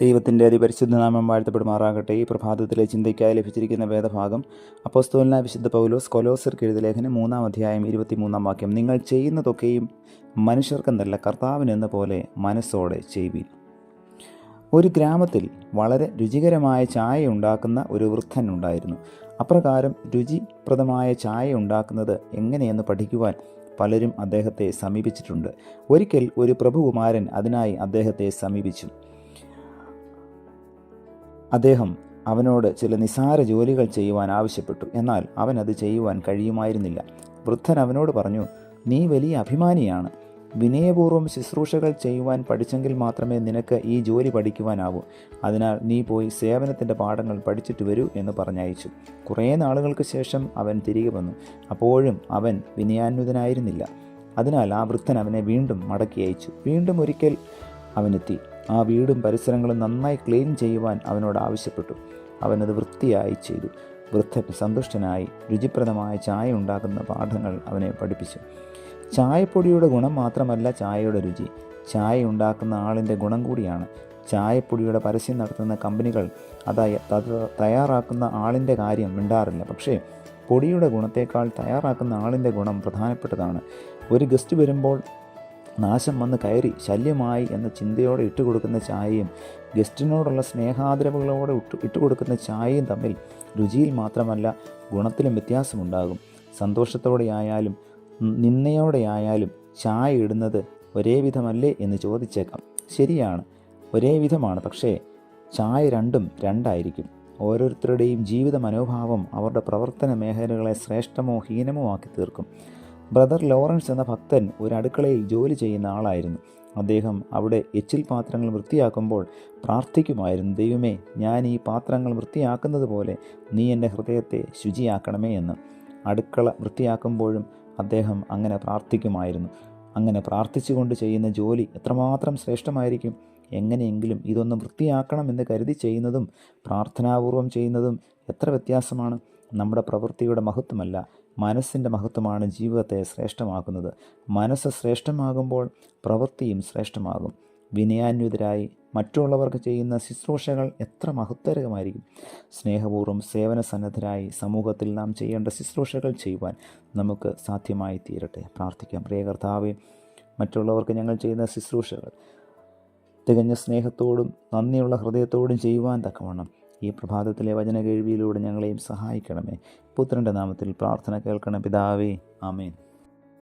ദൈവത്തിൻ്റെ അതിപരിശുദ്ധ നാമം വാഴ്ത്തപ്പെടുമാറാകട്ടെ. ഈ പ്രഭാതത്തിലെ ചിന്തയ്ക്കായി ലഭിച്ചിരിക്കുന്ന വേദഭാഗം അപ്പോസ്തലനായ വിശുദ്ധ പൗലോസ് കൊലോസ്യർക്ക് എഴുതിയ ലേഖനം 3-ാം അധ്യായം 23-ാം വാക്യം. നിങ്ങൾ ചെയ്യുന്നതൊക്കെയും മനുഷ്യർക്കെന്നല്ല കർത്താവിനെന്ന പോലെ മനസ്സോടെ ചെയ്യുവിൻ. ഒരു ഗ്രാമത്തിൽ വളരെ രുചികരമായ ചായ ഉണ്ടാക്കുന്ന ഒരു വൃദ്ധൻ ഉണ്ടായിരുന്നു. അപ്രകാരം രുചിപ്രദമായ ചായ ഉണ്ടാക്കുന്നത് എങ്ങനെയെന്ന് പഠിക്കുവാൻ പലരും അദ്ദേഹത്തെ സമീപിച്ചിട്ടുണ്ട്. ഒരിക്കൽ ഒരു പ്രഭുകുമാരൻ അതിനായി അദ്ദേഹത്തെ സമീപിച്ചു. അദ്ദേഹം അവനോട് ചില നിസാര ജോലികൾ ചെയ്യുവാൻ ആവശ്യപ്പെട്ടു. എന്നാൽ അവൻ അത് ചെയ്യുവാൻ കഴിയുമായിരുന്നില്ല. വൃദ്ധൻ അവനോട് പറഞ്ഞു, നീ വലിയ അഭിമാനിയാണ്. വിനയപൂർവ്വം ശുശ്രൂഷകൾ ചെയ്യുവാൻ പഠിച്ചെങ്കിൽ മാത്രമേ നിനക്ക് ഈ ജോലി പഠിക്കുവാനാവൂ. അതിനാൽ നീ പോയി സേവനത്തിൻ്റെ പാഠങ്ങൾ പഠിച്ചിട്ട് വരൂ എന്ന് പറഞ്ഞയച്ചു. കുറേ നാളുകൾക്ക് ശേഷം അവൻ തിരികെ വന്നു. അപ്പോഴും അവൻ വിനയാന്വിതനായിരുന്നില്ല. അതിനാൽ ആ വൃദ്ധൻ അവനെ വീണ്ടും മടക്കി അയച്ചു. വീണ്ടും ഒരിക്കൽ അവനെത്തി. ആ വീടും പരിസരങ്ങളും നന്നായി ക്ലീൻ ചെയ്യുവാൻ അവനോട് ആവശ്യപ്പെട്ടു. അവനത് വൃത്തിയായി ചെയ്തു. വൃദ്ധൻ സന്തുഷ്ടനായി രുചിപ്രദമായ ചായ ഉണ്ടാക്കുന്ന പാഠങ്ങൾ അവനെ പഠിപ്പിച്ചു. ചായപ്പൊടിയുടെ ഗുണം മാത്രമല്ല ചായയുടെ രുചി, ചായ ഉണ്ടാക്കുന്ന ആളിൻ്റെ ഗുണം കൂടിയാണ്. ചായപ്പൊടിയുടെ പരസ്യം നടത്തുന്ന കമ്പനികൾ തയ്യാറാക്കുന്ന ആളിൻ്റെ കാര്യം മിണ്ടാറില്ല. പക്ഷേ പൊടിയുടെ ഗുണത്തേക്കാൾ തയ്യാറാക്കുന്ന ആളിൻ്റെ ഗുണം പ്രധാനപ്പെട്ടതാണ്. ഒരു ഗസ്റ്റ് വരുമ്പോൾ നാശം വന്ന് കയറി ശല്യമായി എന്ന ചിന്തയോടെ ഇട്ടുകൊടുക്കുന്ന ചായയും ഗസ്റ്റിനോടുള്ള സ്നേഹാദരവുകളോടെ ഇട്ടുകൊടുക്കുന്ന ചായയും തമ്മിൽ രുചിയിൽ മാത്രമല്ല ഗുണത്തിലും വ്യത്യാസമുണ്ടാകും. സന്തോഷത്തോടെയായാലും നിന്ദയോടെയായാലും ചായ ഇടുന്നത് ഒരേ വിധമല്ലേ എന്ന് ചോദിച്ചേക്കാം. ശരിയാണ്, ഒരേ വിധമാണ്. പക്ഷേ ചായ രണ്ടായിരിക്കും. ഓരോരുത്തരുടെയും ജീവിത മനോഭാവം അവരുടെ പ്രവർത്തന മേഖലകളെ ശ്രേഷ്ഠമോ ഹീനമോ ആക്കി തീർക്കും. ബ്രദർ ലോറൻസ് എന്ന ഭക്തൻ ഒരു അടുക്കളയിൽ ജോലി ചെയ്യുന്ന ആളായിരുന്നു. അദ്ദേഹം അവിടെ എച്ചിൽ പാത്രങ്ങൾ വൃത്തിയാക്കുമ്പോൾ പ്രാർത്ഥിക്കുമായിരുന്നു, ദൈവമേ, ഞാൻ ഈ പാത്രങ്ങൾ വൃത്തിയാക്കുന്നത് പോലെ നീ എൻ്റെ ഹൃദയത്തെ ശുചിയാക്കണമേ എന്ന്. അടുക്കള വൃത്തിയാക്കുമ്പോഴും അദ്ദേഹം അങ്ങനെ പ്രാർത്ഥിക്കുമായിരുന്നു. അങ്ങനെ പ്രാർത്ഥിച്ചുകൊണ്ട് ചെയ്യുന്ന ജോലി എത്രമാത്രം ശ്രേഷ്ഠമായിരിക്കും. എങ്ങനെയെങ്കിലും ഇതൊന്ന് വൃത്തിയാക്കണം എന്ന് കരുതി ചെയ്യുന്നതും പ്രാർത്ഥനാപൂർവം ചെയ്യുന്നതും എത്ര വ്യത്യാസമാണ്. നമ്മുടെ പ്രവൃത്തിയുടെ മഹത്വമല്ല, മനസ്സിൻ്റെ മഹത്വമാണ് ജീവിതത്തെ ശ്രേഷ്ഠമാക്കുന്നത്. മനസ്സ് ശ്രേഷ്ഠമാകുമ്പോൾ പ്രവൃത്തിയും ശ്രേഷ്ഠമാകും. വിനയാന്വിതരായി മറ്റുള്ളവർക്ക് ചെയ്യുന്ന ശുശ്രൂഷകൾ എത്ര മഹത്തരമായിരിക്കും. സ്നേഹപൂർവ്വം സേവനസന്നദ്ധരായി സമൂഹത്തിൽ നാം ചെയ്യേണ്ട ശുശ്രൂഷകൾ ചെയ്യുവാൻ നമുക്ക് സാധ്യമായി തീരട്ടെ. പ്രാർത്ഥിക്കാം. പ്രിയ കർത്താവേ, മറ്റുള്ളവർക്ക് ഞങ്ങൾ ചെയ്യുന്ന ശുശ്രൂഷകൾ തികഞ്ഞ സ്നേഹത്തോടും നന്ദിയുള്ള ഹൃദയത്തോടും ചെയ്യുവാൻ തക്കവണ്ണം ഈ പ്രഭാതത്തിലെ വചന കേൾവിയിലൂടെ ഞങ്ങളെയും സഹായിക്കണമേ. പുത്രൻ്റെ നാമത്തിൽ പ്രാർത്ഥന കേൾക്കണം പിതാവേ. ആമേൻ.